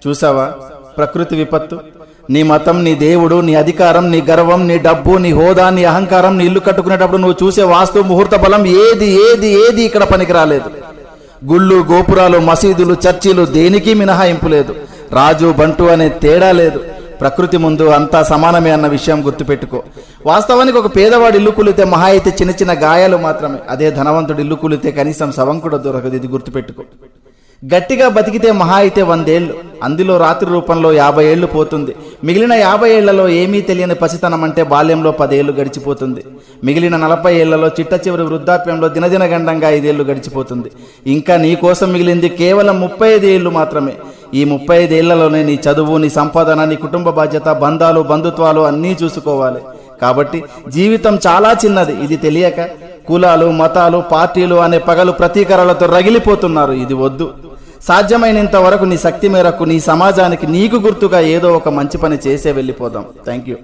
చూసావా ప్రకృతి విపత్తు? నీ మతం, నీ దేవుడు, నీ అధికారం, నీ గర్వం, నీ డబ్బు, నీ హోదా, నీ అహంకారం, నీ ఇల్లు కట్టుకునేటప్పుడు నువ్వు చూసే వాస్తు ముహూర్త బలం ఏది ఏది ఏది ఇక్కడ పనికి రాలేదు. గుళ్ళు, గోపురాలు, మసీదులు, చర్చిలు దేనికి మినహాయింపు లేదు. రాజు బంటు అనే తేడా లేదు. ప్రకృతి ముందు అంతా సమానమే అన్న విషయం గుర్తుపెట్టుకో. వాస్తవానికి ఒక పేదవాడు ఇల్లు కూలితే మహా అయితే చిన్న చిన్న గాయాలు మాత్రమే. అదే ధనవంతుడు ఇల్లు కూలితే కనీసం శవం కూడా దొరకదు. ఇది గుర్తుపెట్టుకో. గట్టిగా బతికితే మహా అయితే 100 ఏళ్ళు, అందులో రాత్రి రూపంలో 50 ఏళ్ళు పోతుంది. మిగిలిన 50 ఏళ్లలో ఏమీ తెలియని పసితనం అంటే బాల్యంలో 10 ఏళ్ళు గడిచిపోతుంది. మిగిలిన 40 ఏళ్లలో చిట్ట చివరి వృద్ధాప్యంలో దినదిన గండంగా 5 ఏళ్ళు గడిచిపోతుంది. ఇంకా నీ కోసం మిగిలింది కేవలం 35 ఏళ్ళు మాత్రమే. ఈ 35 ఏళ్లలోనే నీ చదువు, నీ సంపాదన, నీ కుటుంబ బాధ్యత, బంధాలు, బంధుత్వాలు అన్నీ చూసుకోవాలి. కాబట్టి జీవితం చాలా చిన్నది. ఇది తెలియక కులాలు, మతాలు, పార్టీలు అనే పగలు ప్రతీకారాలతో రగిలిపోతున్నారు. ఇది వద్దు. సాధ్యమైనంత వరకు నీ శక్తి మేరకు నీ సమాజానికి నీకు గుర్తుగా ఏదో ఒక మంచి పని చేసే వెళ్ళిపోదాం. Thank you.